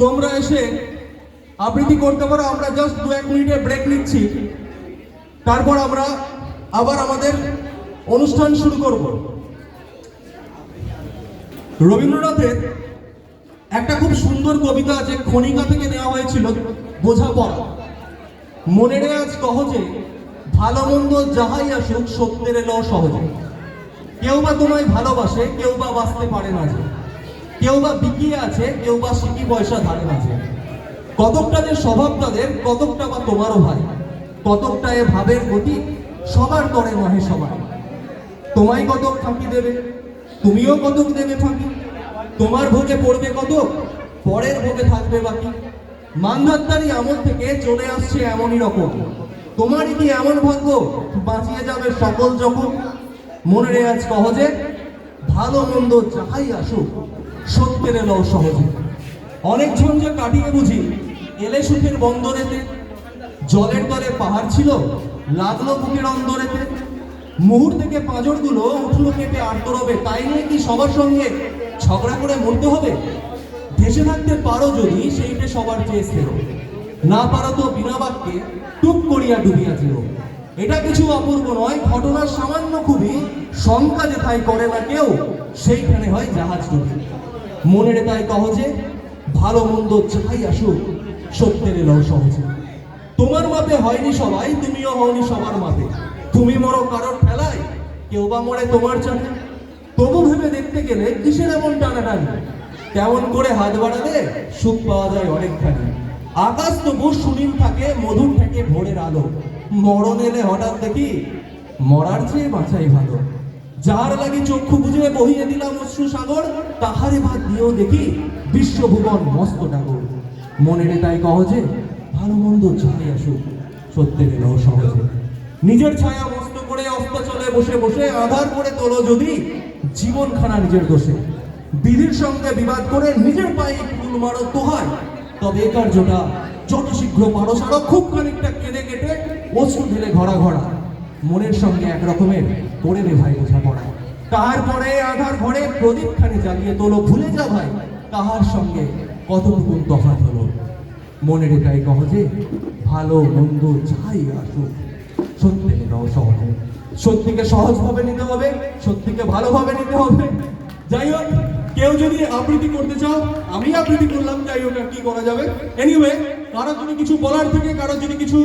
তোমরা এসে আবৃত্তি করতে পারো। আমরা জাস্ট 2-1 মিনিটের ব্রেক নিচ্ছি, তারপর আমরা আবার আমাদের অনুষ্ঠান শুরু করব। রবীন্দ্রনাথের একটা খুব সুন্দর কবিতা আছে, খনিকা থেকে নেওয়া হয়েছিল, বোঝাপড়া। মনে রে আজ সহজে, ভালো মন্দ যাহাই আসুক সত্যের এলো সহজে। কেউ বা তোমায় ভালোবাসে, কেউ বা বাঁচতে পারে না যে, কেউ বা বিকিয়ে আছে, কেউ বা সিকি পয়সা ধারে আছে। কতকটা যে স্বভাব তাদের, কতকটা বা তোমারও ভাই, কতকটা এ ভাবের গতি, সবার করে নহে সবাই। তোমায় কতক ফাঁকি দেবে, তুমিও কতক দেবে ফাঁকি। তোমার ভোগে পড়বে কতক, পরের ভোগে থাকবে বাকি। মানধাত্তারি আমল থেকে চলে আসছে এমনই রকম, তোমারই কি এমন ভাগ্য, বাঁচিয়ে যাবে সকল যখন। মনে রে আজ সহজে, ভালো মন্দ যাহাই আসুক সত্যের এলো সহজে। অনেক ঝঞ্ঝা কাটিয়ে বুঝি এলে সুখের বন্দরেতে, জলের তলে পাহাড় ছিল লাগলো বুকের অন্দরেতে। মুহুর থেকে পাঁজরগুলো উঠলো কেঁপে আর্তরবে, তাই নিয়ে কি সবার সঙ্গে ঝগড়া করে মরতে হবে? ভেসে থাকতে পারো যদি সেইটা সবার চেয়ে স্থির, না পারো তো বিনা বাক্যে টুক করিয়া ডুবিয়া যেও। এটা কিছু অপূর্ব নয়, ঘটনার সামান্য খুবই, শঙ্কা যেথায় করে না কেউ সেইখানে হয় জাহাজ ডুবি। মনের তাই সহজে, ভালো মন্দ যাই আসুক সত্যের এলো সহজে। তোমার মাপে হয়নি সবাই, তুমিও হওনি সবার মাপে। তুমি মরো কারোর ঠেলায়, কেউ বা মরে তোমার চাপে। তবু ভেবে দেখতে গেলে কিসের এমন টানাটানি, তেমন করে হাত বাড়ালে সুখ পাওয়া যায় অনেকখানি। আকাশ তবু সুনীল থাকে, মধুর থাকে ভোরের আলো। মরণ এলে হঠাৎ দেখি, মরার চেয়ে বাঁচাই ভালো। যার লাগি চক্ষু বুঝে বহিয়ে দিলাম অশ্রু সাগর, তাহারে ভাত দিয়েও দেখি বিশ্বভুবন মস্ত ডাগর। মনের তাই সহজে, ভালো মন্দ যাই আসুক সত্যের এলো সহজে। নিজের ছায়া মস্ত করে অস্তাচলে বসে বসে আধার করে তোলো যদি জীবনখানা নিজের দোষে। বিধির সঙ্গে বিবাদ করে নিজের পায়ে ফুল মারো তোহায়, তবে এ কার্যটা যত শীঘ্র পারো সারো। খুব খানিকটা কেঁদে কেটে অশ্রু ঢেলে ঘরা ঘরা, মনের সঙ্গে এক রকমের করে রে ভাই বোঝাপড়া। তারপরে আধার ঘরে প্রদীপ খানি জ্বালিয়ে তোলো, ভুলে যা ভাই তাহার সঙ্গে কতটুকু তফাৎ হলো। মনের এটাই সহজে, ভালো মন্দ যাই আসুক সত্যি এলো সহজে। সত্যিকে সহজভাবে নিতে হবে, সত্যিকে ভালোভাবে নিতে হবে। যাই হোক, কেউ যদি আবৃত্তি করতে চাও, আমি আবৃত্তি করলাম, যাই হোক, আর কি করা যাবে। এনিওয়ে, কারো যদি কিছু বলার থাকে, কারো যদি কিছু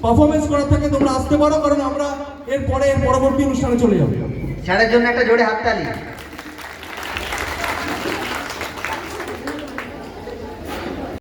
পারফরমেন্স করার থাকে, তোমরা আসতে পারো, কারণ আমরা এর পরবর্তী অনুষ্ঠানে চলে যাবো। ছাড়ের জন্য একটা জোরে হাততালি।